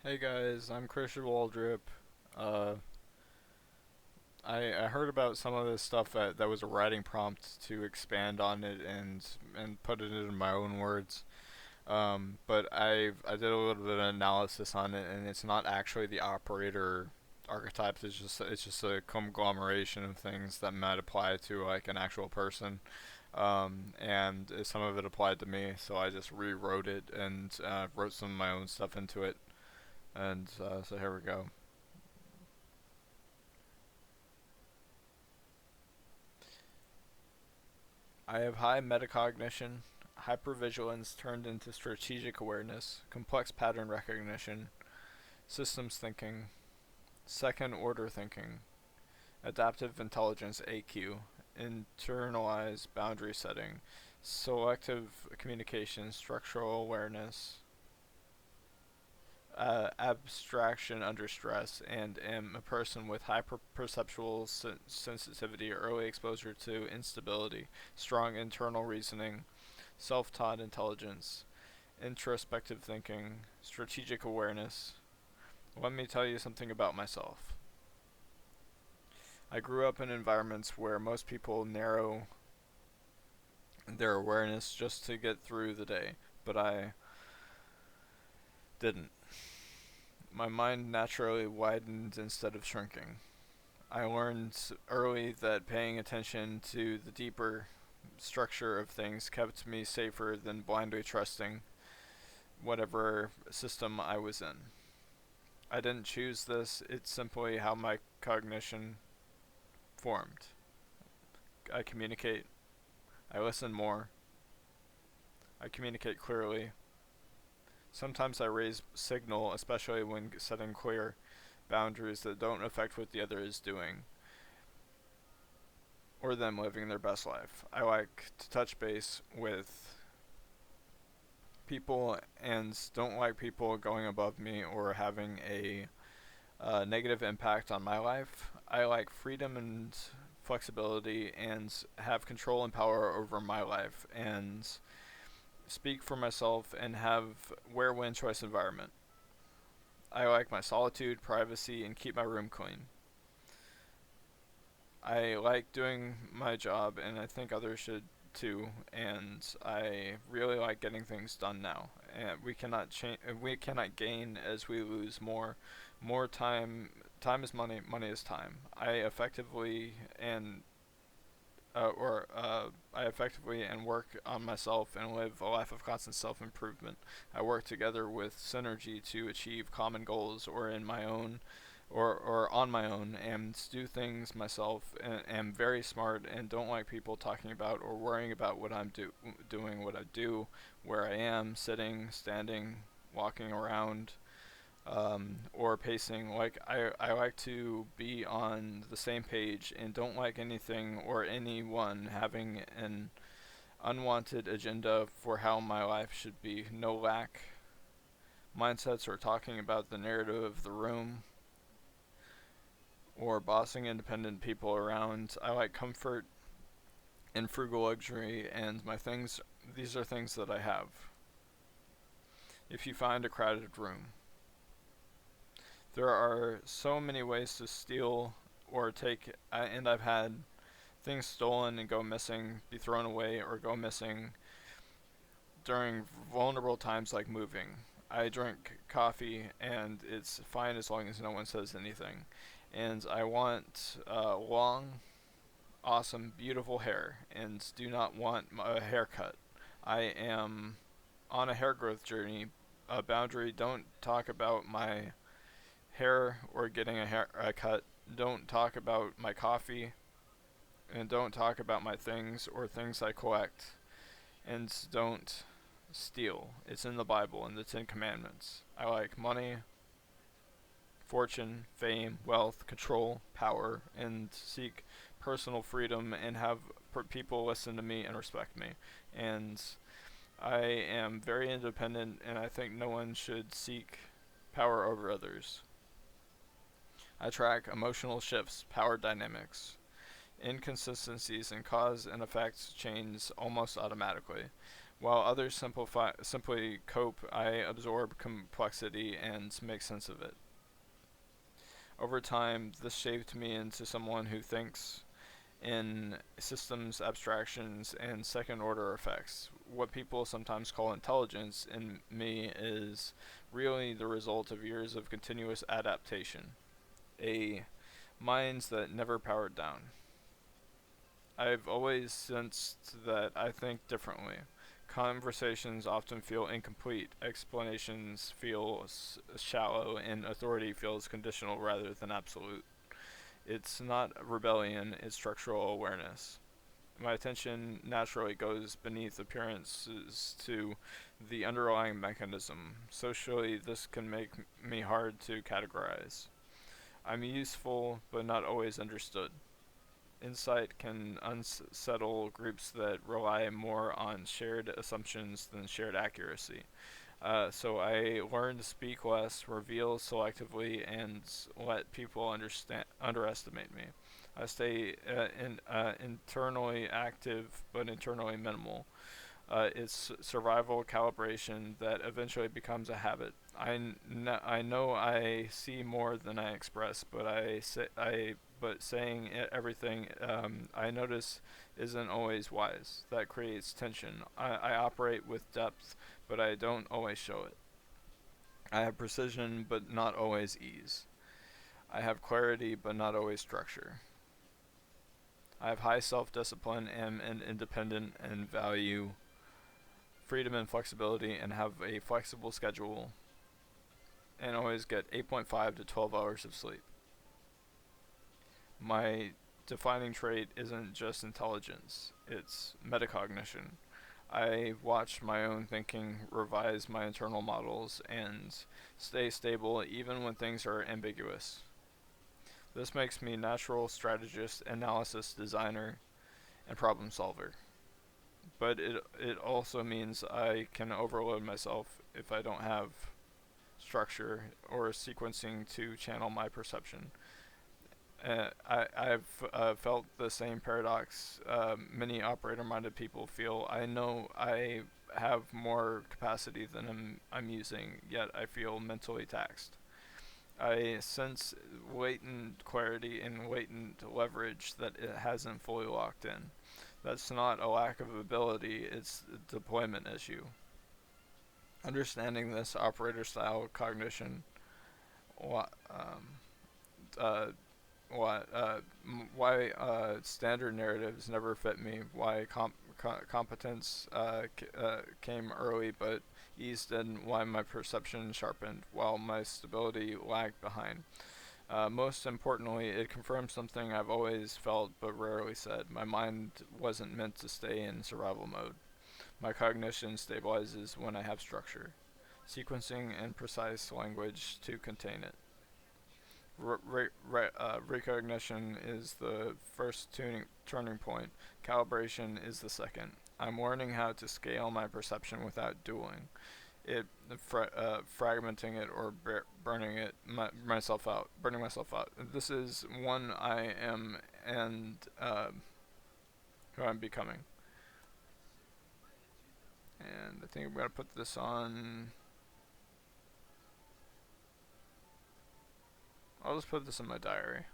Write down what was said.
Hey guys, I'm Christian Waldrip. Uh, I heard about some of this stuff that was a writing prompt to expand on it and put it in my own words. But I did a little bit of analysis on it, and it's not actually the operator archetypes. It's just a conglomeration of things that might apply to like an actual person. And some of it applied to me, so I just rewrote it and wrote some of my own stuff into it. And so here we go. I have high metacognition, hypervigilance turned into strategic awareness, complex pattern recognition, systems thinking, second order thinking, adaptive intelligence AQ, internalized boundary setting, selective communication, structural awareness, abstraction under stress, and am a person with high perceptual sensitivity, early exposure to instability, strong internal reasoning, self taught intelligence, introspective thinking, strategic awareness. Let me tell you something about myself. I grew up in environments where most people narrow their awareness just to get through the day, but I didn't. My mind naturally widened instead of shrinking. I learned early that paying attention to the deeper structure of things kept me safer than blindly trusting whatever system I was in. I didn't choose this, it's simply how my cognition formed. I communicate, I listen more, I communicate clearly. Sometimes I raise signal, especially when setting clear boundaries that don't affect what the other is doing or them living their best life. I like to touch base with people and don't like people going above me or having a negative impact on my life. I like freedom and flexibility and have control and power over my life and speak for myself and have wear win choice environment. I like my solitude, privacy, and keep my room clean. I like doing my job, and I think others should too. And I really like getting things done now. And we cannot change. We cannot gain as we lose more. More time. Time is money. Money is time. I effectively and work on myself and live a life of constant self improvement. I work together with synergy to achieve common goals or in my own or on my own and do things myself and am very smart and don't like people talking about or worrying about what doing what I do, where I am, sitting, standing, walking around, or pacing. I like to be on the same page and don't like anything or anyone having an unwanted agenda for how my life should be. No lack mindsets or talking about the narrative of the room or bossing independent people around. I like comfort and frugal luxury, and my things. These are things that I have. If you find a crowded room, there are so many ways to steal or take, and I've had things stolen and go missing, be thrown away, or go missing during vulnerable times like moving. I drink coffee, and it's fine as long as no one says anything. And I want long, awesome, beautiful hair, and do not want a haircut. I am on a hair growth journey. A boundary: don't talk about my hair or getting a cut. Don't talk about my coffee, and don't talk about my things or things I collect. And don't steal. It's in the Bible in the Ten Commandments. I like money, fortune, fame, wealth, control, power, and seek personal freedom and have people listen to me and respect me. And I am very independent, and I think no one should seek power over others. I track emotional shifts, power dynamics, inconsistencies, and cause and effect chains almost automatically. While others simply cope, I absorb complexity and make sense of it. Over time, this shaped me into someone who thinks in systems, abstractions, and second order effects. What people sometimes call intelligence in me is really the result of years of continuous adaptation, a mind that never powered down. I've always sensed that I think differently. Conversations often feel incomplete, explanations feel shallow, and authority feels conditional rather than absolute. It's not rebellion, it's structural awareness. My attention naturally goes beneath appearances to the underlying mechanism. Socially, this can make me hard to categorize. I'm useful, but not always understood. Insight can unsettle groups that rely more on shared assumptions than shared accuracy. So I learn to speak less, reveal selectively, and let people underestimate me. I stay internally active, but internally minimal. It's survival calibration that eventually becomes a habit. I know I see more than I express, but saying everything I notice isn't always wise. That creates tension. I operate with depth, but I don't always show it. I have precision, but not always ease. I have clarity, but not always structure. I have high self discipline, am an independent, and value freedom and flexibility, and have a flexible schedule, and always get 8.5 to 12 hours of sleep. My defining trait isn't just intelligence, it's metacognition. I watch my own thinking, revise my internal models, and stay stable even when things are ambiguous. This makes me natural strategist, analysis designer, and problem solver. But it also means I can overload myself if I don't have structure or sequencing to channel my perception. I've felt the same paradox many operator minded people feel. I know I have more capacity than I'm using, yet I feel mentally taxed. I sense latent clarity and latent leverage that it hasn't fully locked in. That's not a lack of ability, it's a deployment issue. Understanding this operator style cognition, uh, why standard narratives never fit me, why competence came early but eased in, why my perception sharpened while my stability lagged behind. Most importantly, it confirms something I've always felt but rarely said. My mind wasn't meant to stay in survival mode. My cognition stabilizes when I have structure, sequencing, and precise language to contain it. Recognition is the first turning point. Calibration is the second. I'm learning how to scale my perception without dueling it, fragmenting it, or burning myself out. This is one I am and who I'm becoming. And I think I'm gonna put this on. I'll just put this in my diary.